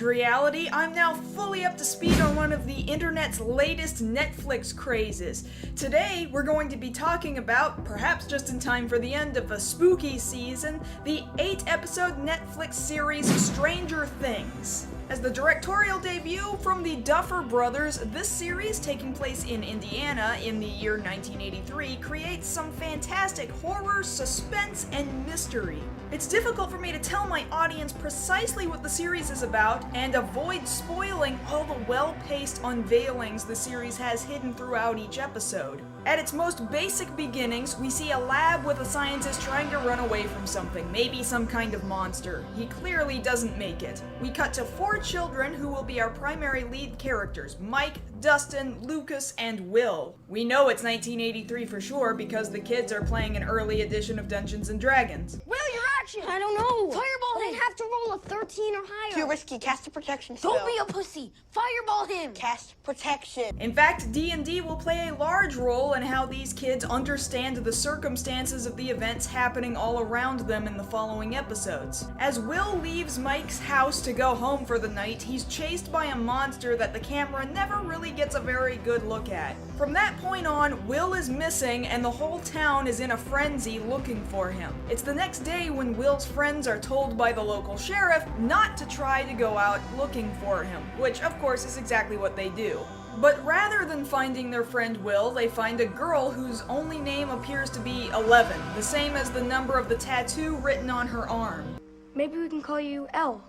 reality, I'm now fully up to speed on one of the internet's latest Netflix crazes. Today, we're going to be talking about, perhaps just in time for the end of a spooky season, the 8-episode Netflix series Stranger Things. As the directorial debut from the Duffer Brothers, this series, taking place in Indiana in the year 1983, creates some fantastic horror, suspense, and mystery. It's difficult for me to tell my audience precisely what the series is about and avoid spoiling all the well-paced unveilings the series has hidden throughout each episode. At its most basic beginnings, we see a lab with a scientist trying to run away from something, maybe some kind of monster. He clearly doesn't make it. We cut to 4 children who will be our primary lead characters: Mike, Dustin, Lucas, and Will. We know it's 1983 for sure because the kids are playing an early edition of Dungeons & Dragons. Will, your action! I don't know. Fireball him! I'd have to roll a 13 or higher. Too risky. Cast a protection spell. Don't be a pussy. Fireball him. Cast protection. In fact, D&D will play a large role in how these kids understand the circumstances of the events happening all around them in the following episodes. As Will leaves Mike's house to go home for the night, he's chased by a monster that the camera never really gets a very good look at. From that point on, Will is missing and the whole town is in a frenzy looking for him. It's the next day when Will's friends are told by the local sheriff not to try to go out looking for him, which of course is exactly what they do. But rather than finding their friend Will, they find a girl whose only name appears to be 11, the same as the number of the tattoo written on her arm. Maybe we can call you L,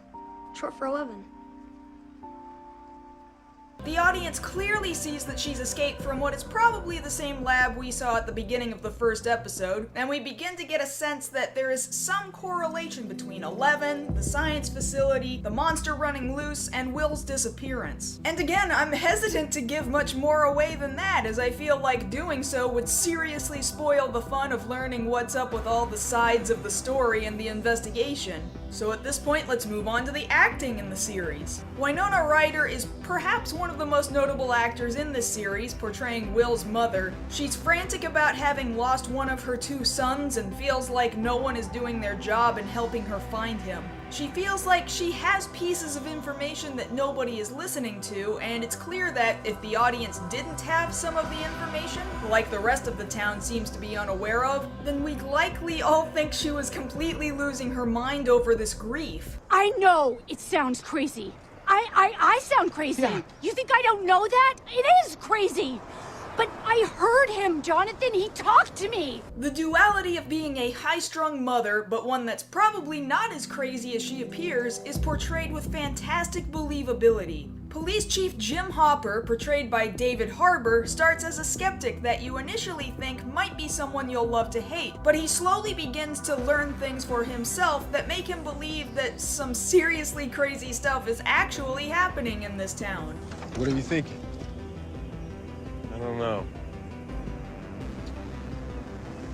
short for 11. The audience clearly sees that she's escaped from what is probably the same lab we saw at the beginning of the first episode, and we begin to get a sense that there is some correlation between 11, the science facility, the monster running loose, and Will's disappearance. And again, I'm hesitant to give much more away than that, as I feel like doing so would seriously spoil the fun of learning what's up with all the sides of the story and the investigation. So at this point, let's move on to the acting in the series. Winona Ryder is perhaps one of the most notable actors in this series, portraying Will's mother. She's frantic about having lost one of her 2 sons and feels like no one is doing their job in helping her find him. She feels like she has pieces of information that nobody is listening to, and it's clear that if the audience didn't have some of the information, like the rest of the town seems to be unaware of, then we'd likely all think she was completely losing her mind over this grief. I know it sounds crazy. I sound crazy. Yeah. You think I don't know that? It is crazy. But I heard him, Jonathan. He talked to me. The duality of being a high-strung mother, but one that's probably not as crazy as she appears, is portrayed with fantastic believability. Police Chief Jim Hopper, portrayed by David Harbour, starts as a skeptic that you initially think might be someone you'll love to hate, but he slowly begins to learn things for himself that make him believe that some seriously crazy stuff is actually happening in this town. What are you thinking? I don't know.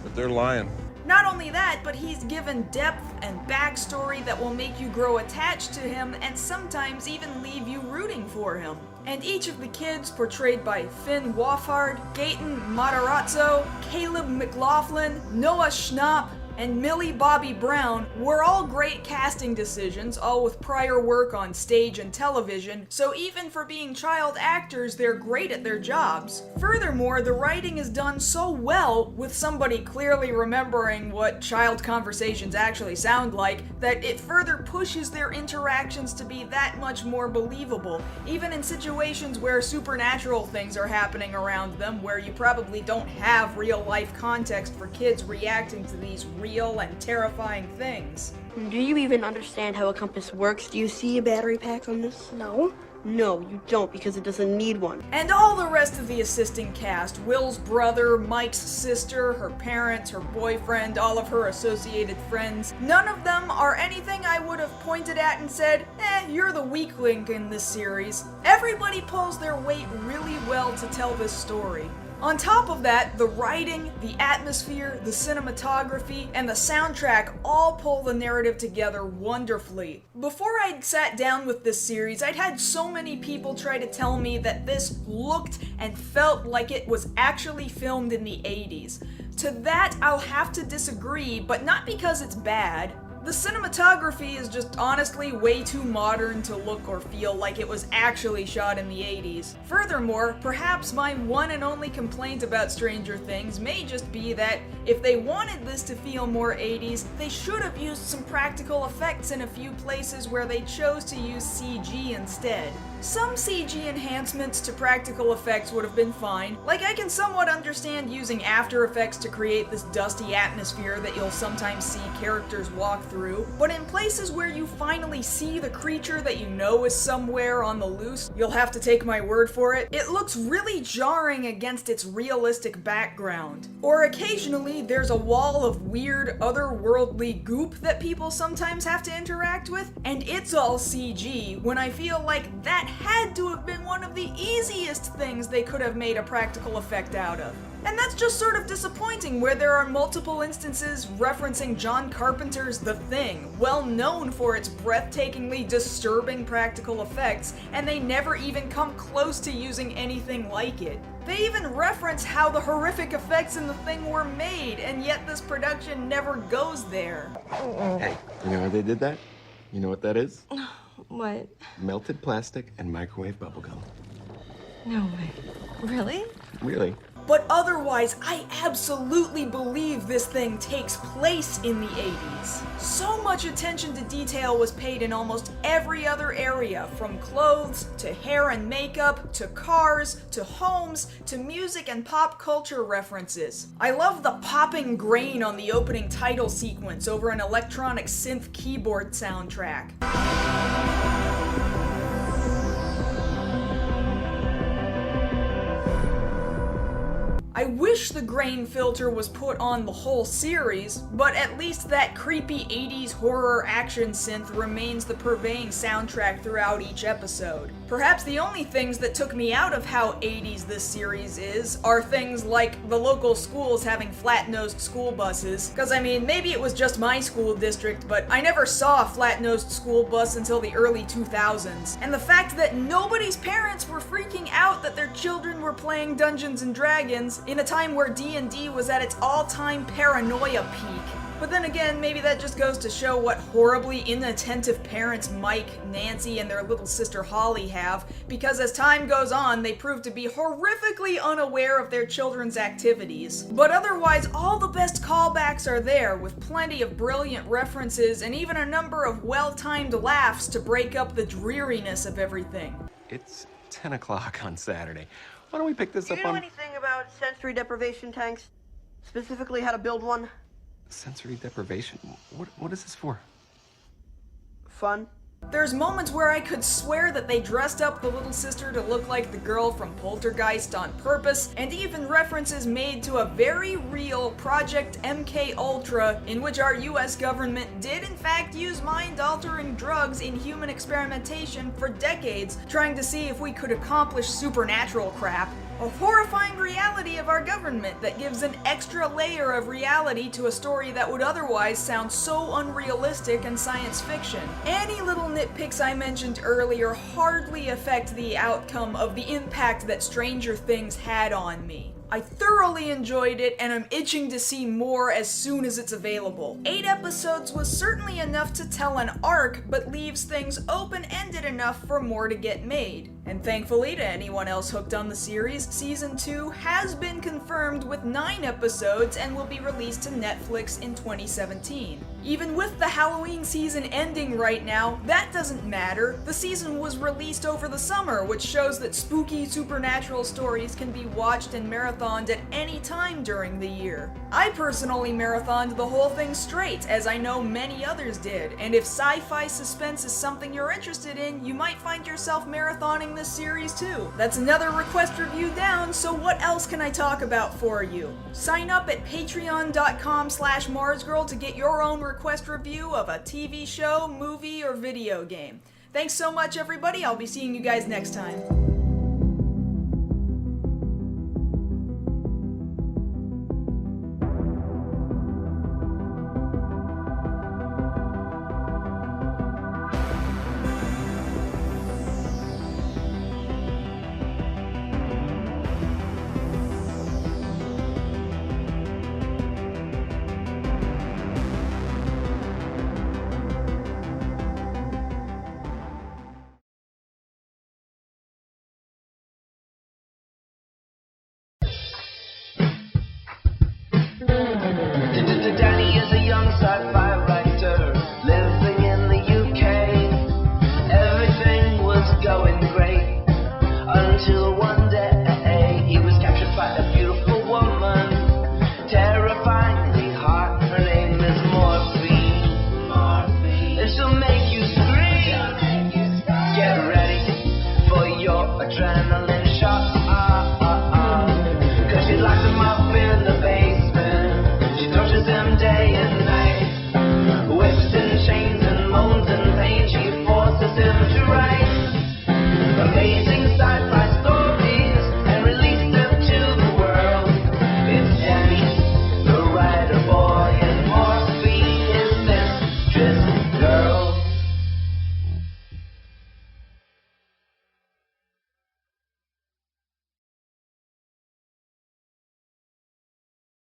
But they're lying. Not only that, but he's given depth and backstory that will make you grow attached to him and sometimes even leave you rooting for him. And each of the kids, portrayed by Finn Wolfhard, Gaten Matarazzo, Caleb McLaughlin, Noah Schnapp, and Millie Bobby Brown were all great casting decisions, all with prior work on stage and television, so even for being child actors, they're great at their jobs. Furthermore, the writing is done so well, with somebody clearly remembering what child conversations actually sound like, that it further pushes their interactions to be that much more believable, even in situations where supernatural things are happening around them, where you probably don't have real-life context for kids reacting to these real and terrifying things. Do you even understand how a compass works? Do you see a battery pack on this? No. No, you don't, because it doesn't need one. And all the rest of the assisting cast, Will's brother, Mike's sister, her parents, her boyfriend, all of her associated friends, none of them are anything I would have pointed at and said, you're the weak link in this series. Everybody pulls their weight really well to tell this story. On top of that, the writing, the atmosphere, the cinematography, and the soundtrack all pull the narrative together wonderfully. Before I'd sat down with this series, I'd had so many people try to tell me that this looked and felt like it was actually filmed in the 80s. To that, I'll have to disagree, but not because it's bad. The cinematography is just honestly way too modern to look or feel like it was actually shot in the 80s. Furthermore, perhaps my one and only complaint about Stranger Things may just be that if they wanted this to feel more 80s, they should have used some practical effects in a few places where they chose to use CG instead. Some CG enhancements to practical effects would have been fine. Like, I can somewhat understand using After Effects to create this dusty atmosphere that you'll sometimes see characters walk through, but in places where you finally see the creature that you know is somewhere on the loose, you'll have to take my word for it, it looks really jarring against its realistic background. Or occasionally, there's a wall of weird, otherworldly goop that people sometimes have to interact with, and it's all CG, when I feel like that had to have been one of the easiest things they could have made a practical effect out of. And that's just sort of disappointing, where there are multiple instances referencing John Carpenter's The Thing, well known for its breathtakingly disturbing practical effects, and they never even come close to using anything like it. They even reference how the horrific effects in The Thing were made, and yet this production never goes there. Hey, you know how they did that? You know what that is? What? Melted plastic and microwave bubblegum. No way. Really? Really? But otherwise, I absolutely believe this thing takes place in the 80s. So much attention to detail was paid in almost every other area, from clothes, to hair and makeup, to cars, to homes, to music and pop culture references. I love the popping grain on the opening title sequence over an electronic synth keyboard soundtrack. I wish the grain filter was put on the whole series, but at least that creepy 80s horror action synth remains the purveying soundtrack throughout each episode. Perhaps the only things that took me out of how 80s this series is are things like the local schools having flat-nosed school buses, cause I mean, maybe it was just my school district, but I never saw a flat-nosed school bus until the early 2000s, and the fact that nobody's parents were freaking out that their children were playing Dungeons and Dragons in a time where D&D was at its all-time paranoia peak. But then again, maybe that just goes to show what horribly inattentive parents Mike, Nancy, and their little sister Holly have, because as time goes on, they prove to be horrifically unaware of their children's activities. But otherwise, all the best callbacks are there, with plenty of brilliant references and even a number of well-timed laughs to break up the dreariness of everything. It's 10 o'clock on Saturday. Why don't we pick this Do up you know on... anything about sensory deprivation tanks? Specifically how to build one? Sensory deprivation? What is this for? Fun? There's moments where I could swear that they dressed up the little sister to look like the girl from Poltergeist on purpose, and even references made to a very real Project MK Ultra, in which our US government did in fact use mind-altering drugs in human experimentation for decades, trying to see if we could accomplish supernatural crap. A horrifying reality of our government that gives an extra layer of reality to a story that would otherwise sound so unrealistic and science fiction. Any little nitpicks I mentioned earlier hardly affect the outcome of the impact that Stranger Things had on me. I thoroughly enjoyed it, and I'm itching to see more as soon as it's available. 8 episodes was certainly enough to tell an arc, but leaves things open-ended enough for more to get made. And thankfully to anyone else hooked on the series, Season 2 has been confirmed with 9 episodes and will be released to Netflix in 2017. Even with the Halloween season ending right now, that doesn't matter. The season was released over the summer, which shows that spooky supernatural stories can be watched and marathoned at any time during the year. I personally marathoned the whole thing straight, as I know many others did, and if sci-fi suspense is something you're interested in, you might find yourself marathoning this series too. That's another request review down, so what else can I talk about for you? Sign up at patreon.com/MarsGirl to get your own request review of a TV show, movie, or video game. Thanks so much, everybody. I'll be seeing you guys next time. your adrenaline